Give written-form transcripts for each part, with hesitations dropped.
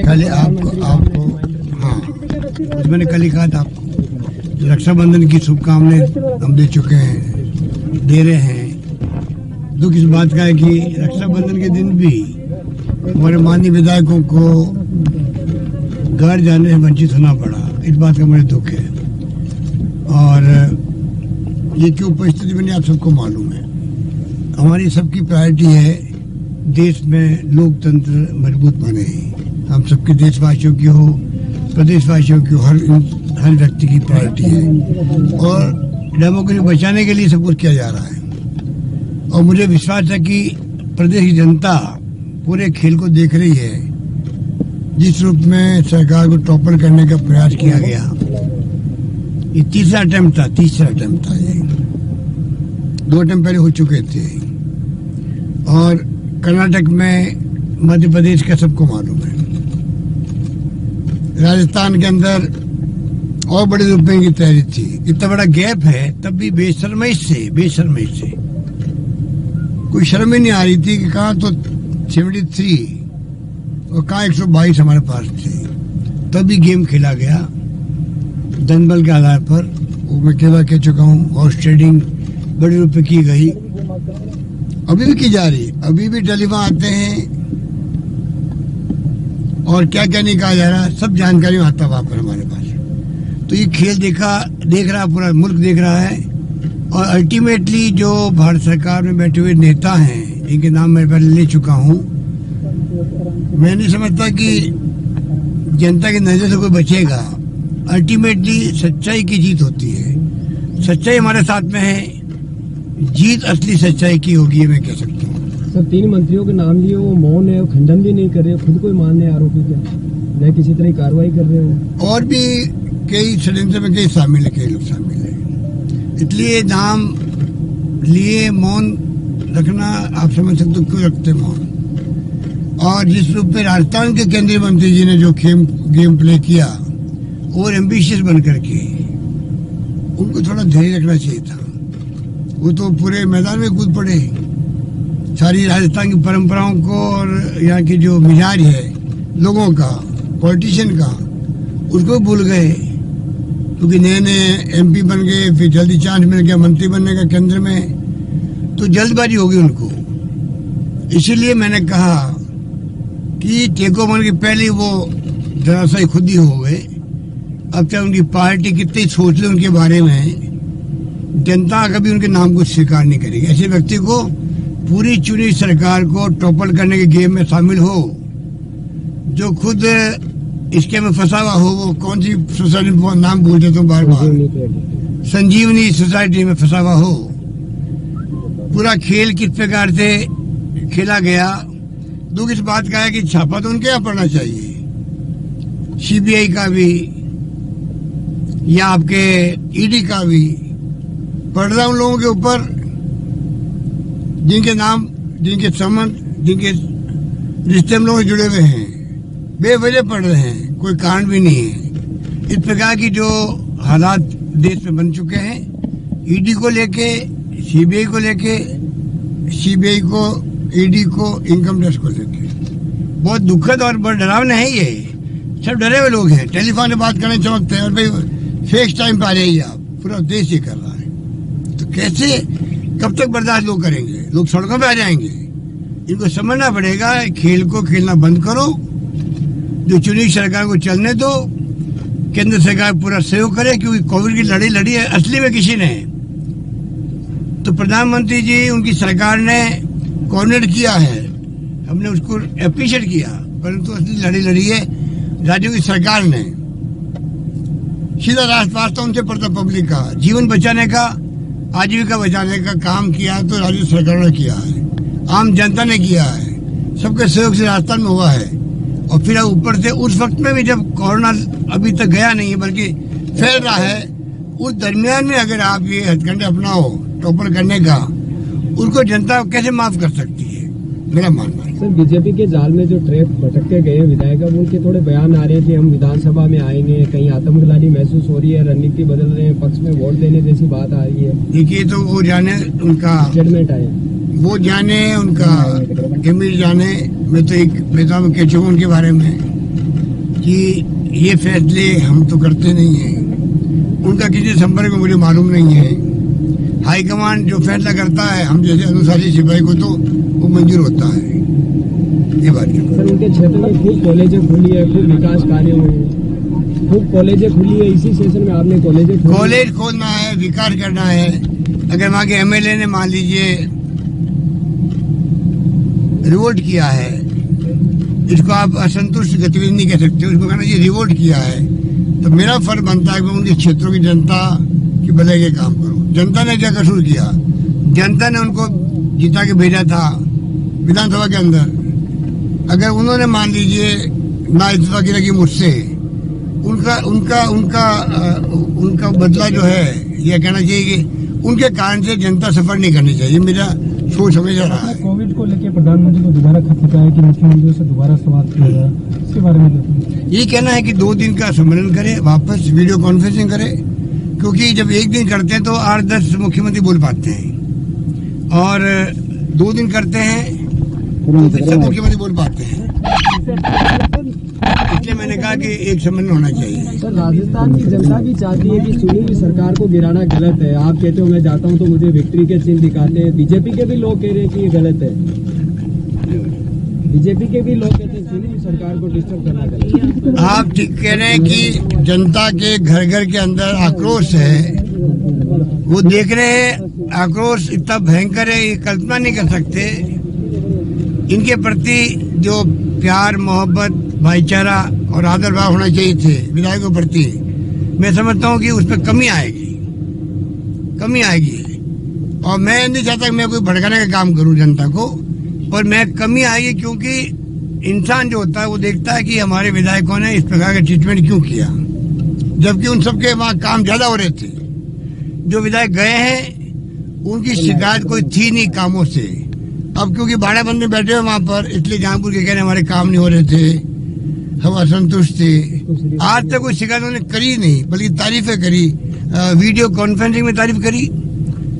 कल आपको हाँ, तो मैंने कल ही कहा था आपको, रक्षाबंधन की शुभकामनाएं हम दे चुके हैं, दे रहे हैं। दुख इस बात का है कि रक्षाबंधन के दिन भी हमारे माननीय विधायकों को घर जाने से वंचित होना पड़ा। इस बात का मुझे दुख है, और ये क्यों परिस्थिति बनी आप सबको मालूम है। हमारी सबकी प्रायोरिटी है देश में लोकतंत्र मजबूत बने, हम सबके देशवासियों की हो, प्रदेशवासियों की हो, हर व्यक्ति की प्रायोरिटी है, और डेमोक्रेसी बचाने के लिए सब कुछ किया जा रहा है। और मुझे विश्वास है कि प्रदेश की जनता पूरे खेल को देख रही है। जिस रूप में सरकार को टॉपर करने का प्रयास किया गया, ये तीसरा अटेम्प्ट था ये, 2 अटेम्प्ट पहले हो चुके थे। और कर्नाटक में, मध्य प्रदेश का सबको मालूम है, राजस्थान के अंदर और बड़े रुपए की तैयारी थी। इतना बड़ा गैप है, तब भी बेशर्मी से कोई शर्म ही नहीं आ रही थी कि कहाँ तो 73 और कहाँ 122 हमारे पास थे। तभी गेम खेला गया जनबल के आधार पर। वो मैं कह चुका हूँ, हॉर्स ट्रेडिंग बड़े रुपए की गई, अभी भी की जा रही। अभी भी टेलीफोन आते हैं और क्या क्या नहीं कहा जा रहा, सब जानकारी आता वहां पर हमारे पास। तो ये खेल देख रहा पूरा मुल्क देख रहा है। और अल्टीमेटली जो भारत सरकार में बैठे हुए नेता हैं, इनके नाम मैं पहले ले चुका हूँ। मैं नहीं समझता कि जनता की नजर से कोई बचेगा। अल्टीमेटली सच्चाई की जीत होती है, सच्चाई हमारे साथ में है, जीत असली सच्चाई की होगी, ये मैं कह सकता हूँ। सर, 3 मंत्रियों के नाम लिए, वो मौन है, खंडन भी नहीं कर रहे, खुद को ही मानने आरोपी क्या, न किसी तरह कार्रवाई कर रहे हो। और भी कई षड्यंत्र में कई लोग शामिल है। इसलिए नाम लिए मौन रखना, आप समझ सकते हो क्यों रखते मौन। और जिस रूप में राजस्थान के केंद्रीय मंत्री जी ने जो गेम प्ले किया, और एम्बिशियस बन करके, उनको थोड़ा धैर्य रखना चाहिए था। वो तो पूरे मैदान में कूद पड़े, सारी राजस्थान की परंपराओं को और यहाँ की जो मिजाज है लोगों का, पॉलिटिशियन का, उसको भूल गए। क्योंकि नए एमपी बन गए, फिर जल्दी चांस मिल गया मंत्री बनने का केंद्र में, तो जल्दबाजी होगी उनको। इसीलिए मैंने कहा कि टेक ओवर के पहले वो दरअसल खुद ही हो गए। अब चाहे उनकी पार्टी कितनी सोच ले उनके बारे में, जनता कभी उनके नाम को स्वीकार नहीं करेगी। ऐसे व्यक्ति को पूरी चुनी सरकार को टॉपर करने के गेम में शामिल हो, जो खुद इसके में फंसा हुआ हो। वो कौन सी सोसाइटी नाम भूल देता हूँ बार बार, संजीवनी सोसाइटी में फंसा हुआ हो। पूरा खेल किस प्रकार से खेला गया। दुख इस बात का है कि छापा तो उनके यहाँ पड़ना चाहिए, सीबीआई का भी या आपके ईडी का भी। पड़ रहा उन लोगों के ऊपर जिनके नाम, जिनके संबंध, जिनके रिश्ते हम लोग जुड़े हुए हैं, बेवजह पड़ रहे हैं, कोई कारण भी नहीं है। इस प्रकार की जो हालात देश में बन चुके हैं, ईडी को लेके, सीबीआई को लेके, सीबीआई को, ईडी को, इनकम टैक्स को लेके, बहुत दुखद और बहुत डरावना है ये। सब डरे हुए लोग हैं, टेलीफोन से बात करने चमकते हैं, और भाई फेस टाइम पे आ जाइए आप, पूरा देश ये कर रहा है। तो कैसे, कब तक बर्दाश्त लोग करेंगे? लोग सड़कों पे आ जाएंगे। इनको समझना पड़ेगा, खेल को खेलना बंद करो, जो चुनी सरकार को चलने दो, केंद्र सरकार पूरा सहयोग करे, क्योंकि कोविड की लड़ी लड़ी है असली में किसी ने। तो प्रधानमंत्री जी, उनकी सरकार ने कोऑर्डिनेट किया है, हमने उसको एप्रिशिएट किया, परंतु असली लड़ी लड़ी है राज्यों की सरकार ने। सीधा राष्ट्र उनसे पड़ता पब्लिक का, जीवन बचाने का, आजीविका बचाने का काम किया तो राज्य सरकार ने किया है, आम जनता ने किया है, सबके सहयोग से राजस्थान में हुआ है। और फिर ऊपर से उस वक्त में भी जब कोरोना अभी तक गया नहीं है बल्कि फैल रहा है, उस दरमियान में अगर आप ये हथकंडे अपनाओ टॉपर करने का, उनको जनता कैसे माफ कर सकती है, मेरा मानना है। सर, बीजेपी के जाल में जो ट्रैप भटक के गए विधायक, उनके थोड़े बयान आ रहे थे, हम विधानसभा में आएंगे, कहीं आतंकवादी महसूस हो रही है, रणनीति बदल रहे हैं, पक्ष में वोट देने जैसी बात आ रही है। देखिए, तो वो जाने उनका स्टेटमेंट आए, वो जाने उनका इमेज जाने। मैं तो एक बेटा कह चुका उनके बारे में। कि ये फैसले हम तो करते नहीं हैं, उनका किसी संपर्क में मुझे मालूम नहीं है। हाईकमान जो फैसला करता है, हम जैसे अनुशासित सिपाही को तो वो मंजूर होता है। ये बात है सर। उनके क्षेत्र में खूब कॉलेजें खुली है, खूब विकास कार्य हुए हैं, खूब कॉलेजें खुली है। इसी सेशन में आपने कॉलेज खोलना है, विकास करना है। अगर वहाँ के एमएलए ने मान लीजिए रिवोल्ट किया है, इसको आप असंतुष्ट गतिविधि नहीं कह सकते, उसको कहना ये रिवोल्ट किया है, तो मेरा फर्ज बनता है कि उनके क्षेत्रों की जनता की भलाई के काम करो। जनता ने क्या कसूर किया? जनता ने उनको जिता के भेजा था विधानसभा के अंदर। अगर उन्होंने मान लीजिए ना इस्तीफा की लगी मुझसे, उनका उनका उनका उनका बदला जो है, यह कहना चाहिए कि उनके कारण से जनता सफर नहीं करनी चाहिए। मेरा सोच हमेशा रहा है। कोविड को लेकर प्रधानमंत्री को दोबारा खत लिखा है कि मुख्यमंत्रियों से दोबारा सवाल किया जाए, इसके बारे में ये कहना है कि 2 दिन का सम्मेलन करे, वापस वीडियो कॉन्फ्रेंसिंग करे, क्योंकि जब 1 दिन करते हैं तो 8-10 मुख्यमंत्री बोल पाते हैं, और 2 दिन करते हैं तो फिर सब मुख्यमंत्री बोल पाते हैं। इसलिए मैंने कहा कि एक सम्मेलन होना चाहिए। सर, राजस्थान की जनता भी चाहती है कि सुनील सरकार को गिराना गलत है। आप कहते हो मैं जाता हूं तो मुझे विक्ट्री के चिन्ह दिखाते हैं। बीजेपी के भी लोग कह रहे हैं कि ये गलत है। बीजेपी के भी लोग कहते हैं सुनील सरकार को डिस्टर्ब करना गलत है। आप ठीक कह रहे हैं कि जनता के घर घर के अंदर आक्रोश है, वो देख रहे हैं। आक्रोश इतना भयंकर है, ये कल्पना नहीं कर सकते। इनके प्रति जो प्यार, मोहब्बत, भाईचारा और आदर भाव होना चाहिए थे विधायकों के प्रति, मैं समझता हूँ कि उस पर कमी आएगी। और मैं नहीं चाहता कि मैं कोई भड़काने का काम करूं जनता को, पर मैं कमी आएगी, क्योंकि इंसान जो होता है वो देखता है कि हमारे विधायकों ने इस प्रकार का ट्रीटमेंट क्यों किया, जबकि उन सबके वहाँ काम ज्यादा हो रहे थे। जो विधायक गए हैं उनकी शिकायत कोई थी नहीं कामों से। अब क्योंकि भाड़ाबंदी बैठे हुए वहां पर, इसलिए जहांपुर के कह रहे हमारे काम नहीं हो रहे थे, हम असंतुष्ट थे। आज तक कोई शिकायत उन्होंने करी नहीं, बल्कि तारीफें करी। वीडियो कॉन्फ्रेंसिंग में तारीफ करी,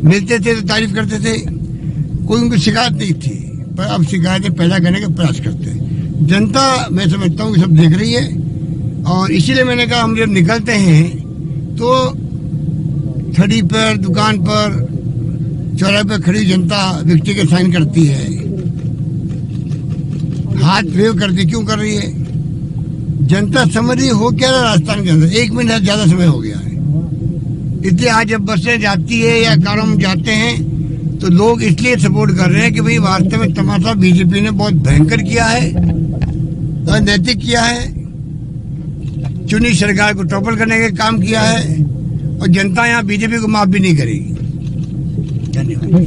मिलते थे तो तारीफ करते थे, कोई उनको शिकायत नहीं थी। पर अब शिकायतें पैदा करने का प्रयास करते हैं। जनता, मैं समझता हूँ कि सब देख रही है, और इसीलिए मैंने कहा हम जब निकलते हैं तो छड़ी पर, दुकान पर, चौराहे पर खड़ी जनता विक्ट्री के साइन करती है, हाथ वेव करती। क्यों कर रही है? जनता समझ रही हो क्या रहा राजस्थान के अंदर। 1 मिनट ज्यादा समय हो गया है, इसलिए आज जब बसें जाती है या कारों में जाते हैं तो लोग इसलिए सपोर्ट कर रहे हैं कि भाई वास्तव में तमाशा बीजेपी ने बहुत भयंकर किया है, अनैतिक किया है, चुनी सरकार को टॉपल करने का काम किया है, और जनता यहाँ बीजेपी को माफ भी नहीं करेगी। धन्यवाद।